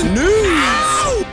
News!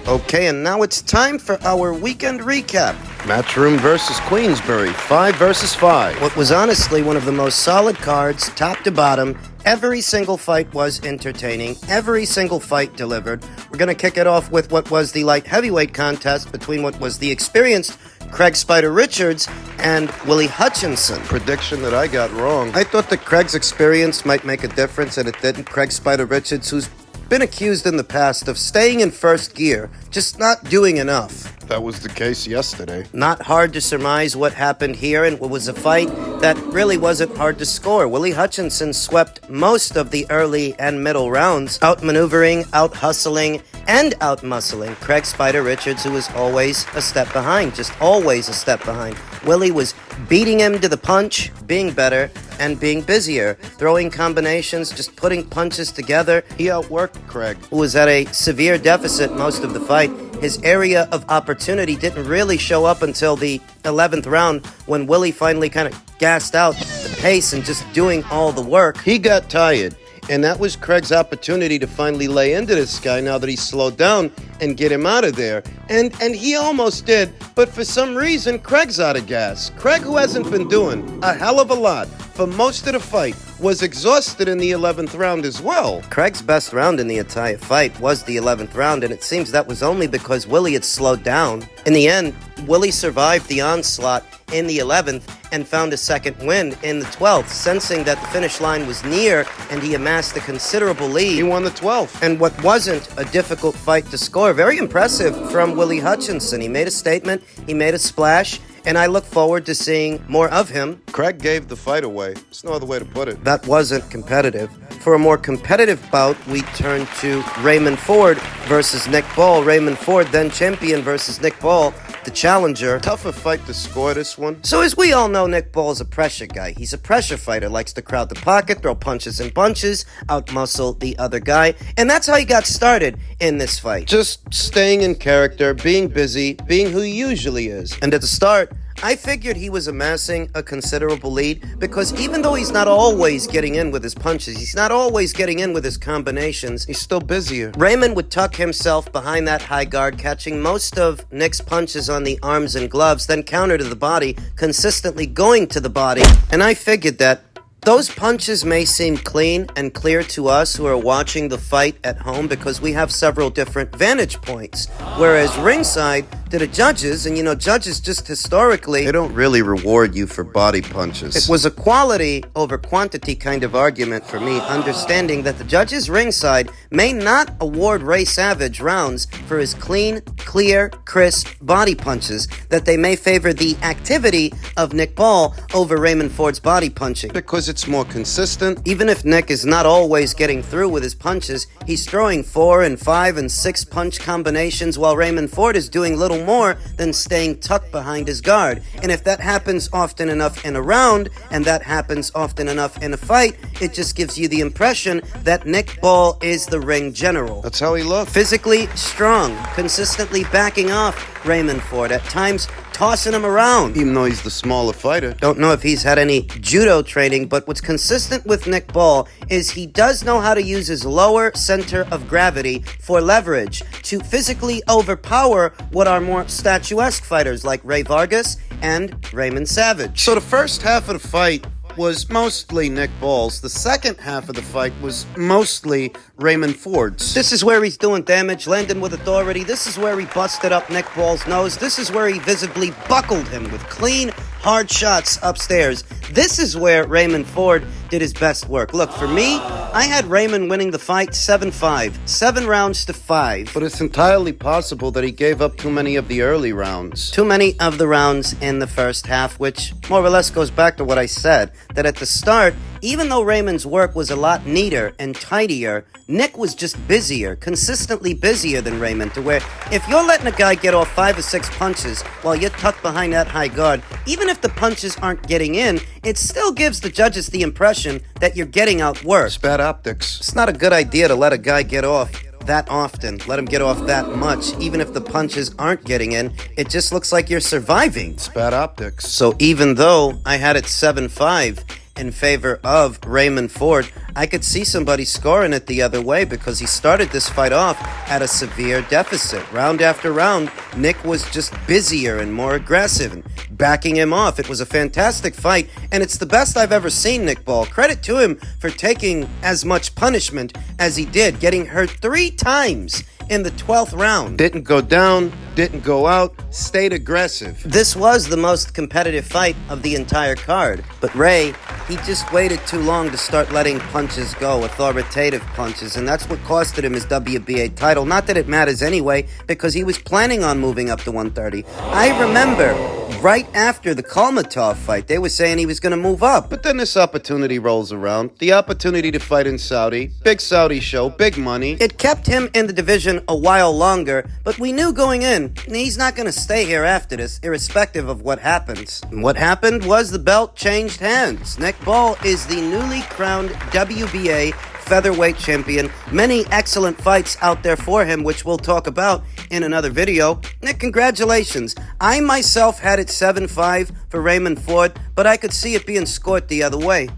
Okay, and now it's time for our weekend recap. Matchroom versus Queensbury, 5 versus 5. What was honestly one of the most solid cards, top to bottom. Every single fight was entertaining. Every single fight delivered. We're going to kick it off with what was the light heavyweight contest between what was the experienced Craig Spider Richards and Willie Hutchinson. Prediction that I got wrong. I thought that Craig's experience might make a difference, and it didn't. Craig Spider Richards, who's been accused in the past of staying in first gear, just not doing enough. That was the case yesterday. Not hard to surmise what happened here, and it was a fight that really wasn't hard to score. Willie Hutchinson swept most of the early and middle rounds, outmaneuvering, out-hustling, and out-muscling Craig Spider Richards, who was always a step behind, just always a step behind. Willie was beating him to the punch, being better, and being busier, throwing combinations, just putting punches together. He outworked Craig, who was at a severe deficit most of the fight. His area of opportunity didn't really show up until the 11th round, when Willie finally kind of gassed out the pace and just doing all the work. He got tired, and that was Craig's opportunity to finally lay into this guy now that he slowed down and get him out of there. And he almost did, but for some reason, Craig's out of gas. Craig, who hasn't been doing a hell of a lot for most of the fight, was exhausted in the 11th round as well. Craig's best round in the entire fight was the 11th round, and it seems that was only because Willie had slowed down. In the end, Willie survived the onslaught in the 11th and found a second win in the 12th, sensing that the finish line was near, and he amassed a considerable lead. He won the 12th. And what wasn't a difficult fight to score. Very impressive from Willie Hutchinson. He made a statement, he made a splash, and I look forward to seeing more of him. Craig gave the fight away. There's no other way to put it. That wasn't competitive. For a more competitive bout, we turn to Raymond Ford versus Nick Ball. Raymond Ford, then champion, versus Nick Ball, the challenger. Tougher fight to score, this one. So as we all know, Nick Ball's a pressure guy. He's a pressure fighter, likes to crowd the pocket, throw punches and bunches, outmuscle the other guy. And that's how he got started in this fight. Just staying in character, being busy, being who he usually is. And at the start, I figured he was amassing a considerable lead, because even though he's not always getting in with his punches, he's not always getting in with his combinations, he's still busier. Raymond would tuck himself behind that high guard, catching most of Nick's punches on the arms and gloves, then counter to the body, consistently going to the body. And I figured that those punches may seem clean and clear to us who are watching the fight at home, because we have several different vantage points. Whereas ringside, to the judges, and judges just historically, they don't really reward you for body punches. It was a quality over quantity kind of argument for me, understanding that the judges ringside may not award Ray Savage rounds for his clean, clear, crisp body punches, that they may favor the activity of Nick Ball over Raymond Ford's body punching. Because it's more consistent. Even if Nick is not always getting through with his punches, he's throwing 4 and 5 and 6 punch combinations, while Raymond Ford is doing little more than staying tucked behind his guard. And if that happens often enough in a round, and that happens often enough in a fight, it just gives you the impression that Nick Ball is the ring general. That's how he looked. Physically strong, consistently backing off Raymond Ford, at times tossing him around. Even though he's the smaller fighter. Don't know if he's had any judo training, but what's consistent with Nick Ball is he does know how to use his lower center of gravity for leverage to physically overpower what are more statuesque fighters like Ray Vargas and Raymond Savage. So the first half of the fight was mostly Nick Ball's. The second half of the fight was mostly Raymond Ford's. This is where he's doing damage, landing with authority. This is where he busted up Nick Ball's nose. This is where he visibly buckled him with clean, hard shots upstairs. This is where Raymond Ford did his best work. Look, for me, I had Raymond winning the fight 7-5. 7 rounds to 5. But it's entirely possible that he gave up too many of the early rounds. Too many of the rounds in the first half, which more or less goes back to what I said, that at the start, even though Raymond's work was a lot neater and tidier, Nick was just busier, consistently busier than Raymond, to where if you're letting a guy get off 5 or 6 punches while you're tucked behind that high guard, even if the punches aren't getting in, it still gives the judges the impression that you're getting outworked. It's bad optics. It's not a good idea to let a guy get off that often. Let him get off that much, even if the punches aren't getting in. It just looks like you're surviving. It's bad optics. So even though I had it 7-5, in favor of Raymond Ford. I could see somebody scoring it the other way because he started this fight off at a severe deficit. Round after round, Nick was just busier and more aggressive and backing him off. It was a fantastic fight, and it's the best I've ever seen Nick Ball. Credit to him for taking as much punishment as he did, getting hurt 3 times in the 12th round. Didn't go down, didn't go out, stayed aggressive. This was the most competitive fight of the entire card, but Ray, he just waited too long to start letting punches go, authoritative punches, and that's what costed him his WBA title. Not that it matters anyway, because he was planning on moving up to 130. I remember right after the Kalmatov fight, they were saying he was going to move up. But then this opportunity rolls around. The opportunity to fight in Saudi. Big Saudi show, big money. It kept him in the division a while longer, but we knew going in, he's not going to stay here after this, irrespective of what happens. And what happened was the belt changed hands. Nick Ball is the newly crowned WBA featherweight champion. Many excellent fights out there for him, which we'll talk about in another video. Nick, congratulations. I myself had it 7-5 for Raymond Ford, but I could see it being scored the other way.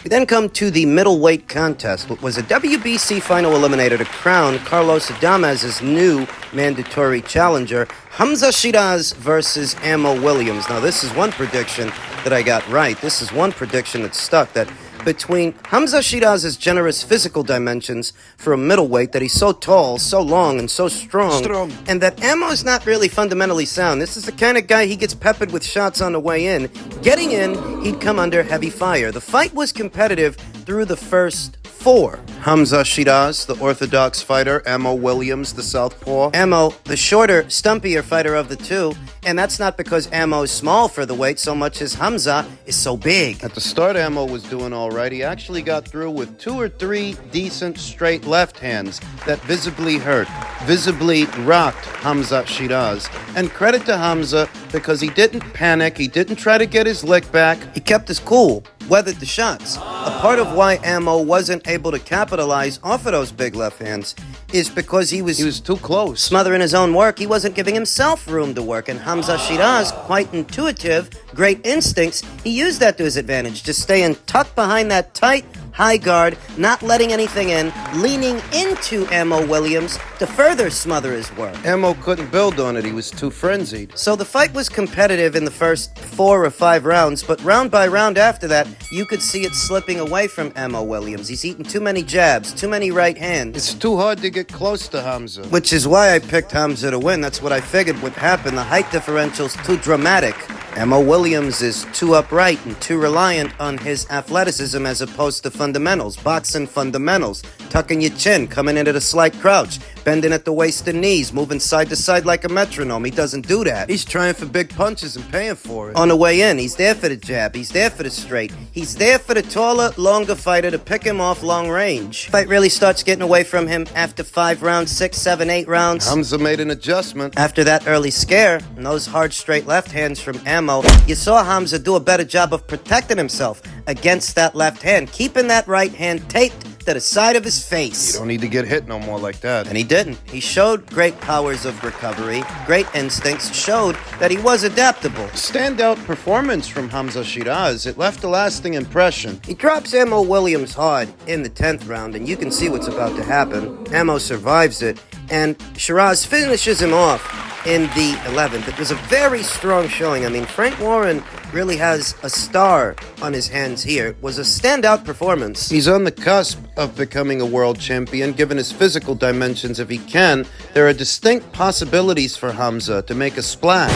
We then come to the middleweight contest, what was a WBC final eliminator to crown Carlos Adamez's new mandatory challenger, Hamza Sheeraz versus Ammo Williams. Now, this is one prediction that I got right. This is one prediction that stuck, that between Hamza Sheeraz's generous physical dimensions for a middleweight, that he's so tall, so long, and so strong, and that Ammo's not really fundamentally sound. This is the kind of guy he gets peppered with shots on the way in. Getting in, he'd come under heavy fire. The fight was competitive through the first 4. Hamza Sheeraz, the orthodox fighter. Ammo Williams, the southpaw. Ammo, the shorter, stumpier fighter of the two, and that's not because Ammo's small for the weight so much as Hamza is so big. At the start, Ammo was doing all right. He actually got through with 2 or 3 decent straight left hands that visibly hurt, visibly rocked Hamza Sheeraz. And credit to Hamza because he didn't panic, he didn't try to get his lick back. He kept his cool, weathered the shots. A part of why Ammo wasn't able to capitalize off of those big left hands is because he was too close. Smothering his own work. He wasn't giving himself room to work. And Hamza Sheeraz, quite intuitive, great instincts, he used that to his advantage, just staying tucked behind that tight high guard, not letting anything in, leaning into Ammo Williams to further smother his work. Ammo couldn't build on it. He was too frenzied. So the fight was competitive in the first 4 or 5 rounds, but round by round after that, you could see it slipping away from Ammo Williams. He's eating too many jabs, too many right hands. It's too hard to get close to Hamza. Which is why I picked Hamza to win. That's what I figured would happen. The height differential's too dramatic. Ammo Williams is too upright and too reliant on his athleticism as opposed to fundamentals, boxing fundamentals, tucking your chin, coming into the slight crouch, bending at the waist and knees, moving side to side like a metronome. He doesn't do that. He's trying for big punches and paying for it. On the way in, he's there for the jab, he's there for the straight, he's there for the taller, longer fighter to pick him off long range. Fight really starts getting away from him after 5 rounds, 6, 7, 8 rounds. Hamza made an adjustment. After that early scare and those hard straight left hands from Ammo, you saw Hamza do a better job of protecting himself against that left hand, keeping that right hand taped to the side of his face. You don't need to get hit no more like that. And he didn't. He showed great powers of recovery, great instincts, showed that he was adaptable. Standout performance from Hamza Sheeraz. It left a lasting impression. He drops Ammo Williams hard in the 10th round, and you can see what's about to happen. Ammo survives it, and Sheeraz finishes him off in the 11th. It was a very strong showing. I mean, Frank Warren really has a star on his hands here. It was a standout performance. He's on the cusp of becoming a world champion, given his physical dimensions. If he can, there are distinct possibilities for Hamza to make a splash,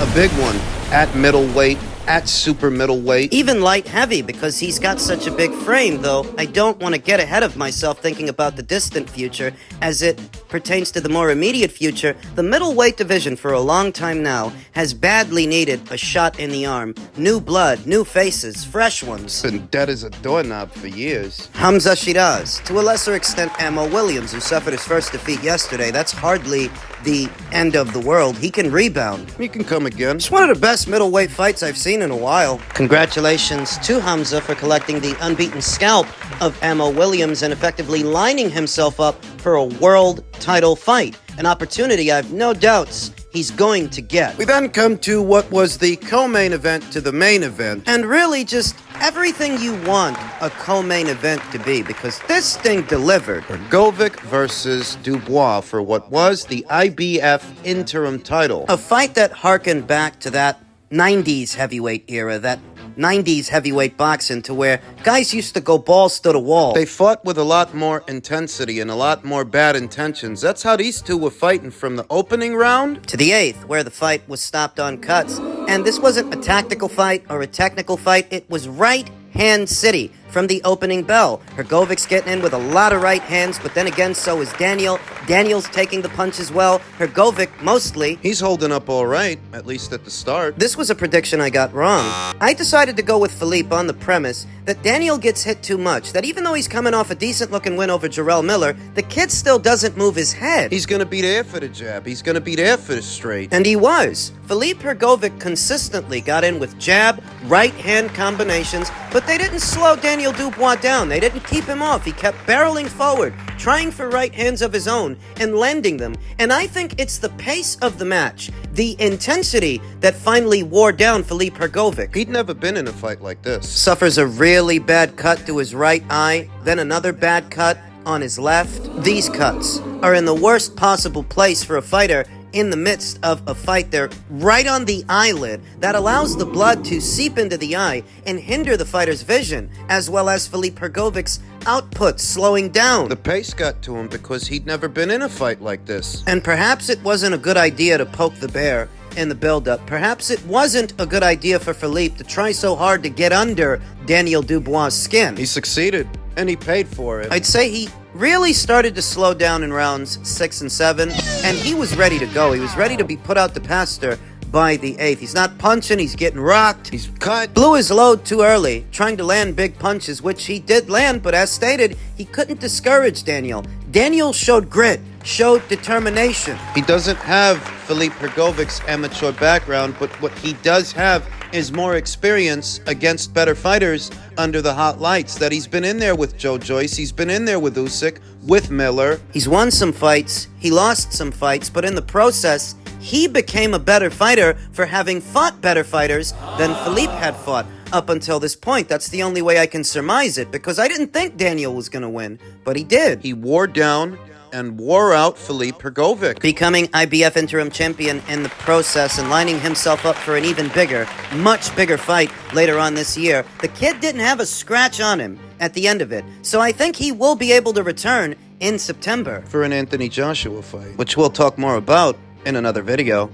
a big one, at middleweight, at super middleweight. Even light heavy, because he's got such a big frame, though. I don't want to get ahead of myself thinking about the distant future. As it pertains to the more immediate future, the middleweight division for a long time now has badly needed a shot in the arm. New blood, new faces, fresh ones. Been dead as a doorknob for years. Hamza Sheeraz, to a lesser extent Ammo Williams, who suffered his first defeat yesterday. That's hardly the end of the world. He can rebound. He can come again. It's one of the best middleweight fights I've seen in a while. Congratulations to Hamza for collecting the unbeaten scalp of Ammo Williams and effectively lining himself up for a world title fight. An opportunity I've no doubts he's going to get. We then come to what was the co-main event to the main event. And really just everything you want a co-main event to be, because this thing delivered. Hrgovic versus Dubois for what was the IBF interim title. A fight that harkened back to that 90s heavyweight era, that 90s heavyweight boxing, to where guys used to go balls to the wall. They fought with a lot more intensity and a lot more bad intentions. That's how these two were fighting from the opening round to the 8th, where the fight was stopped on cuts. And this wasn't a tactical fight or a technical fight. It was right hand city from the opening bell. Hrgovic's getting in with a lot of right hands, but then again, so is Daniel. Daniel's taking the punches well. Hrgovic, mostly. He's holding up all right, at least at the start. This was a prediction I got wrong. I decided to go with Philippe on the premise that Daniel gets hit too much, that even though he's coming off a decent-looking win over Jarrell Miller, the kid still doesn't move his head. He's going to be there for the jab. He's going to be there for the straight. And he was. Philippe Hrgovic consistently got in with jab, right-hand combinations, but they didn't slow Daniel Dubois down. They didn't keep him off. He kept barreling forward, trying for right hands of his own and landing them. And I think it's the pace of the match, the intensity, that finally wore down Philippe Hrgovic. He'd never been in a fight like this. Suffers a really bad cut to his right eye, then another bad cut on his left. These cuts are in the worst possible place for a fighter. In the midst of a fight, they're right on the eyelid. That allows the blood to seep into the eye and hinder the fighter's vision, as well as Philippe Hrgovic's output slowing down. The pace got to him because he'd never been in a fight like this. And perhaps it wasn't a good idea to poke the bear in the build-up. Perhaps it wasn't a good idea for Philippe to try so hard to get under Daniel Dubois' skin. He succeeded, and he paid for it. I'd say he really started to slow down in rounds 6 and 7, and he was ready to go. He was ready to be put out the pasture by the 8th. He's not punching, he's getting rocked. He's cut. Blew his load too early, trying to land big punches, which he did land, but as stated, he couldn't discourage Daniel. Daniel showed grit, showed determination. He doesn't have Philippe Hrgovic's amateur background, but what he does have is more experience against better fighters under the hot lights. That he's been in there with Joe Joyce, he's been in there with Usyk, with Miller. He's won some fights, he lost some fights, but in the process, he became a better fighter for having fought better fighters than Philippe had fought up until this point. That's the only way I can surmise it, because I didn't think Daniel was going to win, but he did. He wore down and wore out Philippe Hrgovic, becoming IBF interim champion in the process and lining himself up for an even bigger, much bigger fight later on this year. The kid didn't have a scratch on him at the end of it, so I think he will be able to return in September for an Anthony Joshua fight, which we'll talk more about in another video.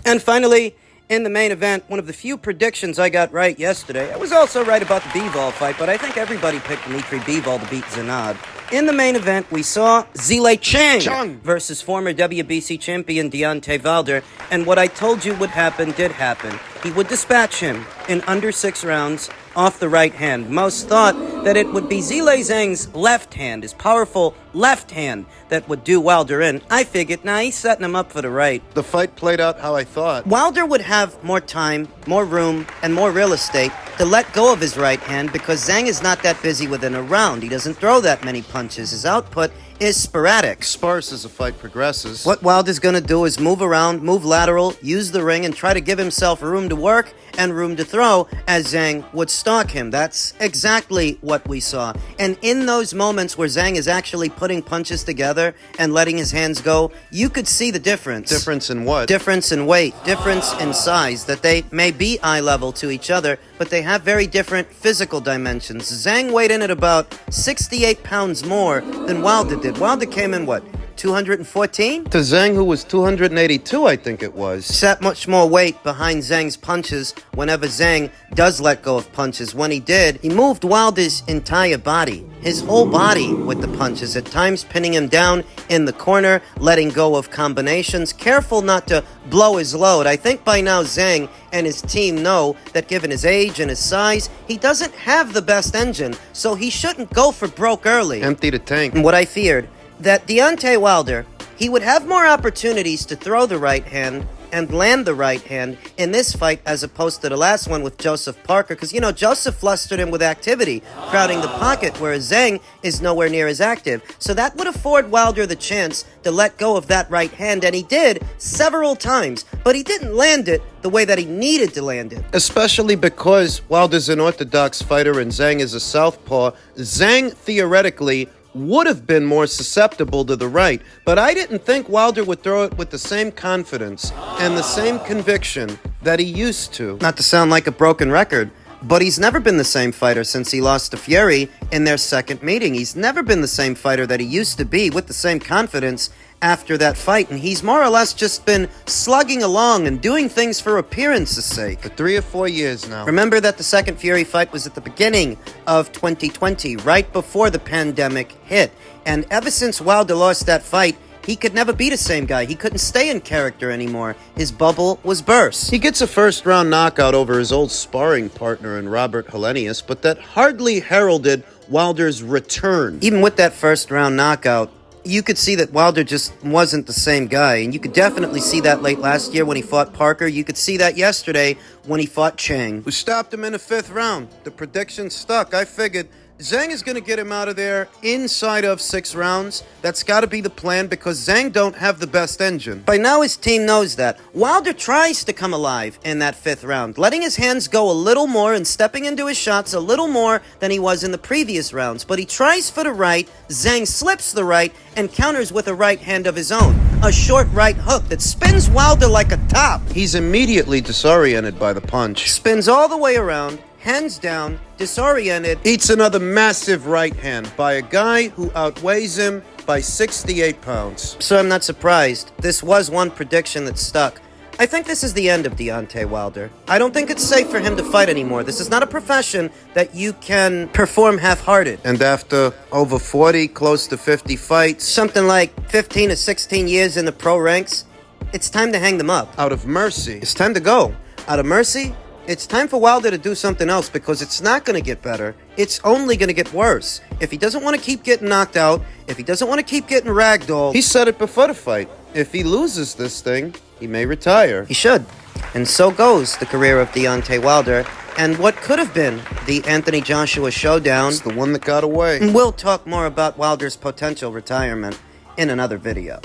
And finally, in the main event, one of the few predictions I got right yesterday. I was also right about the Bivol fight, but I think everybody picked Dmitry Bivol to beat Zanad. In the main event, we saw Zhang Zhang versus former WBC champion Deontay Wilder, and what I told you would happen did happen. He would dispatch him in under 6 rounds off the right hand. Most thought that it would be Zhang's left hand, his powerful left hand, that would do Wilder in. I figured, he's setting him up for the right. The fight played out how I thought. Wilder would have more time, more room, and more real estate to let go of his right hand because Zhang is not that busy within a round. He doesn't throw that many punches. His output is sporadic. Sparse as the fight progresses. What Wilder's going to do is move around, move lateral, use the ring, and try to give himself room to work and room to throw as Zhang would stalk him. That's exactly what we saw. And in those moments where Zhang is actually putting punches together and letting his hands go, you could see the difference. Difference in what? Difference in weight, difference in size, that they may be eye level to each other, but they have very different physical dimensions. Zhang weighed in at about 68 pounds more than Wilder did. Wilder came in, 214? To Zhang, who was 282, I think it was. Sat much more weight behind Zhang's punches whenever Zhang does let go of punches. When he did, he moved Wilder's entire body, his whole body, with the punches, at times pinning him down in the corner, letting go of combinations, careful not to blow his load. I think by now Zhang and his team know that given his age and his size, he doesn't have the best engine, so he shouldn't go for broke early. Empty the tank. And what I feared, that Deontay Wilder, he would have more opportunities to throw the right hand and land the right hand in this fight as opposed to the last one with Joseph Parker, because, you know, Joseph flustered him with activity, crowding the pocket, whereas Zhang is nowhere near as active. So that would afford Wilder the chance to let go of that right hand, and he did several times, but he didn't land it the way that he needed to land it. Especially because Wilder's an orthodox fighter and Zhang is a southpaw. Zhang, theoretically, would have been more susceptible to the right, but I didn't think Wilder would throw it with the same confidence and the same conviction that he used to. Not to sound like a broken record, but he's never been the same fighter since he lost to Fury in their second meeting. He's never been the same fighter that he used to be with the same confidence after that fight, and he's more or less just been slugging along and doing things for appearance's sake. For 3 or 4 years now. Remember that the second Fury fight was at the beginning of 2020, right before the pandemic hit, and ever since Wilder lost that fight, he could never be the same guy. He couldn't stay in character anymore. His bubble was burst. He gets a first-round knockout over his old sparring partner in Robert Helenius, but that hardly heralded Wilder's return. Even with that first-round knockout, you could see that Wilder just wasn't the same guy, and you could definitely see that late last year when he fought Parker. You could see that yesterday when he fought Zhang. We stopped him in the 5th round. The prediction stuck. I figured Zhang is going to get him out of there inside of 6 rounds. That's got to be the plan because Zhang don't have the best engine. By now his team knows that. Wilder tries to come alive in that 5th round, letting his hands go a little more and stepping into his shots a little more than he was in the previous rounds. But he tries for the right, Zhang slips the right, and counters with a right hand of his own. A short right hook that spins Wilder like a top. He's immediately disoriented by the punch. Spins all the way around, hands down, disoriented. Eats another massive right hand by a guy who outweighs him by 68 pounds. So I'm not surprised. This was one prediction that stuck. I think this is the end of Deontay Wilder. I don't think it's safe for him to fight anymore. This is not a profession that you can perform half-hearted. And after over 40, close to 50 fights, Something like 15 to 16 years in the pro ranks, it's time to hang them up. out of mercy, It's time to go. Out of mercy, it's time for Wilder to do something else because it's not going to get better. It's only going to get worse. If he doesn't want to keep getting knocked out, if he doesn't want to keep getting ragdolled, he said it before the fight. If he loses this thing, he may retire. he should. And so goes the career of Deontay Wilder and what could have been the Anthony Joshua showdown. It's the one that got away. And we'll talk more about Wilder's potential retirement in another video.